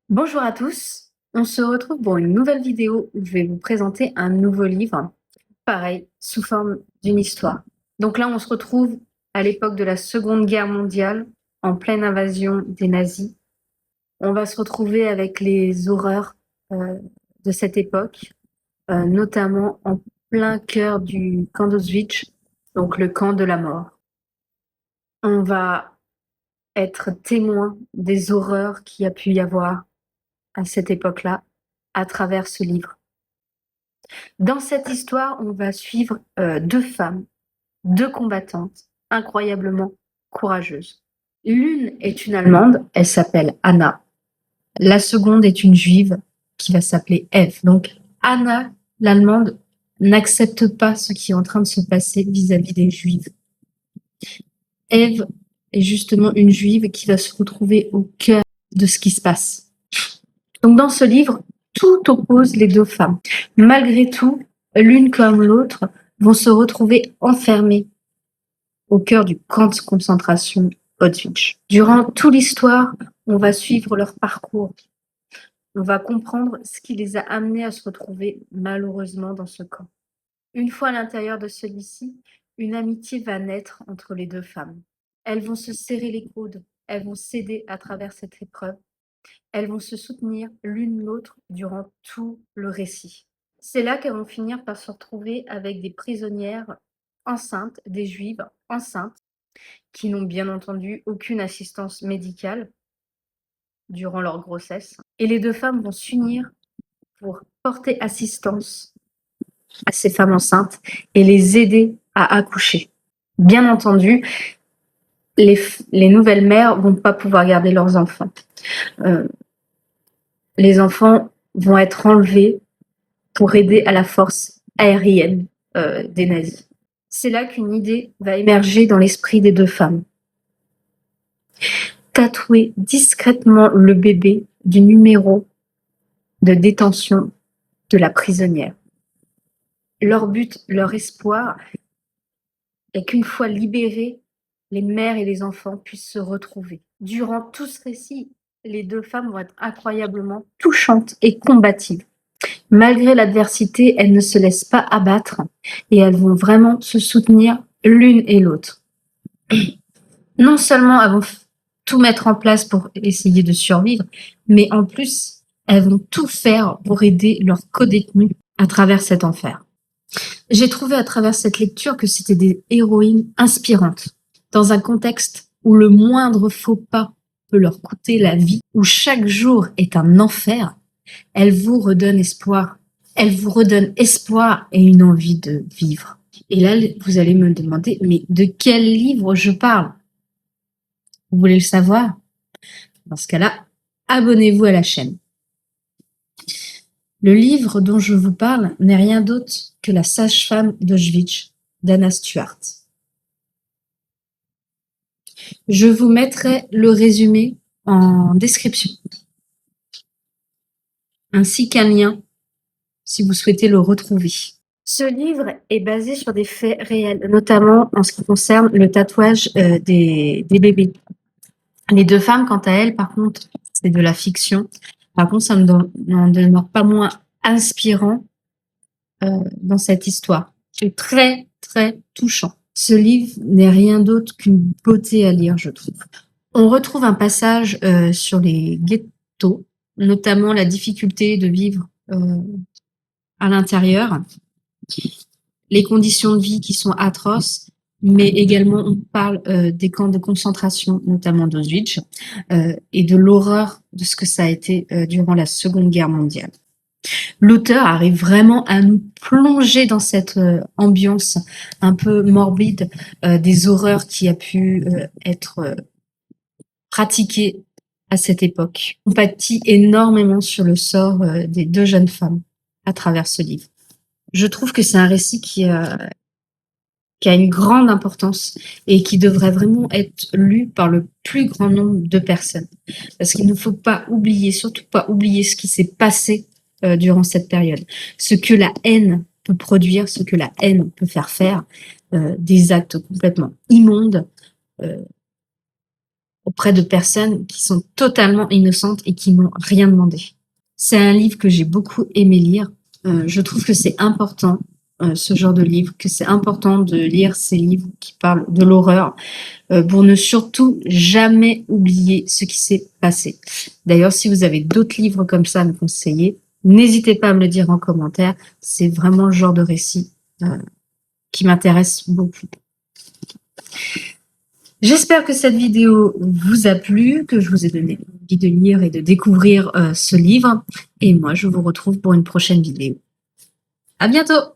Bonjour à tous, on se retrouve pour une nouvelle vidéo où je vais vous présenter un nouveau livre, pareil, sous forme d'une histoire. Donc là, on se retrouve à l'époque de la Seconde Guerre mondiale, en pleine invasion des nazis. On va se retrouver avec les horreurs euh, de cette époque, notamment en plein cœur du camp d'Auschwitz, donc le camp de la mort. On va être témoin des horreurs qu'il y a pu y avoir à cette époque-là à travers ce livre. Dans cette histoire, on va suivre deux femmes, deux combattantes incroyablement courageuses. L'une est une Allemande, elle s'appelle Anna. La seconde est une Juive qui va s'appeler Eve. Donc Anna, l'Allemande, n'accepte pas ce qui est en train de se passer vis-à-vis des Juifs. Eve est justement une Juive qui va se retrouver au cœur de ce qui se passe. Donc dans ce livre, tout oppose les deux femmes. Malgré tout, l'une comme l'autre vont se retrouver enfermées au cœur du camp de concentration Auschwitz. Durant toute l'histoire, on va suivre leur parcours. On va comprendre ce qui les a amenées à se retrouver malheureusement dans ce camp. Une fois à l'intérieur de celui-ci, une amitié va naître entre les deux femmes. Elles vont se serrer les coudes, elles vont s'aider à travers cette épreuve. Elles vont se soutenir l'une l'autre durant tout le récit. C'est là qu'elles vont finir par se retrouver avec des prisonnières enceintes, des juives enceintes, qui n'ont bien entendu aucune assistance médicale durant leur grossesse. Et les deux femmes vont s'unir pour porter assistance à ces femmes enceintes et les aider à accoucher. Bien entendu, les nouvelles mères vont pas pouvoir garder leurs enfants. Les enfants vont être enlevés pour aider à la force aérienne des nazis. C'est là qu'une idée va émerger dans l'esprit des deux femmes. Tatouer discrètement le bébé du numéro de détention de la prisonnière. Leur but, leur espoir est qu'une fois libérés, les mères et les enfants puissent se retrouver. Durant tout ce récit, les deux femmes vont être incroyablement touchantes et combatives. Malgré l'adversité, elles ne se laissent pas abattre et elles vont vraiment se soutenir l'une et l'autre. Non seulement elles vont tout mettre en place pour essayer de survivre, mais en plus, elles vont tout faire pour aider leurs codétenus à travers cet enfer. J'ai trouvé à travers cette lecture que c'était des héroïnes inspirantes, dans un contexte où le moindre faux pas peut leur coûter la vie, où chaque jour est un enfer. Elles vous redonnent espoir. Elles vous redonnent espoir et une envie de vivre. Et là, vous allez me demander, mais de quel livre je parle? Vous voulez le savoir? Dans ce cas-là, abonnez-vous à la chaîne. Le livre dont je vous parle n'est rien d'autre que La sage-femme d'Auschwitz d'Anna Stuart. Je vous mettrai le résumé en description, ainsi qu'un lien si vous souhaitez le retrouver. Ce livre est basé sur des faits réels, notamment en ce qui concerne le tatouage des bébés. Les deux femmes, quant à elles, par contre, c'est de la fiction. Par contre, ça n'en demeure pas moins inspirant dans cette histoire. C'est très, très touchant. Ce livre n'est rien d'autre qu'une beauté à lire, je trouve. On retrouve un passage sur les ghettos, notamment la difficulté de vivre à l'intérieur, les conditions de vie qui sont atroces, mais également on parle des camps de concentration, notamment d'Auschwitz, et de l'horreur de ce que ça a été durant la Seconde Guerre mondiale. L'auteur arrive vraiment à nous plonger dans cette ambiance un peu morbide des horreurs qui a pu être pratiquées à cette époque. On pâtit énormément sur le sort des deux jeunes femmes à travers ce livre. Je trouve que c'est un récit qui a une grande importance et qui devrait vraiment être lu par le plus grand nombre de personnes. Parce qu'il ne faut pas oublier, surtout pas oublier ce qui s'est passé durant cette période. Ce que la haine peut produire, ce que la haine peut faire, des actes complètement immondes, auprès de personnes qui sont totalement innocentes et qui n'ont rien demandé. C'est un livre que j'ai beaucoup aimé lire. Je trouve que c'est important, ce genre de livre, que c'est important de lire ces livres qui parlent de l'horreur, pour ne surtout jamais oublier ce qui s'est passé. D'ailleurs, si vous avez d'autres livres comme ça à me conseiller, n'hésitez pas à me le dire en commentaire. C'est vraiment le genre de récit qui m'intéresse beaucoup. J'espère que cette vidéo vous a plu, que je vous ai donné envie de lire et de découvrir ce livre. Et moi, je vous retrouve pour une prochaine vidéo. À bientôt!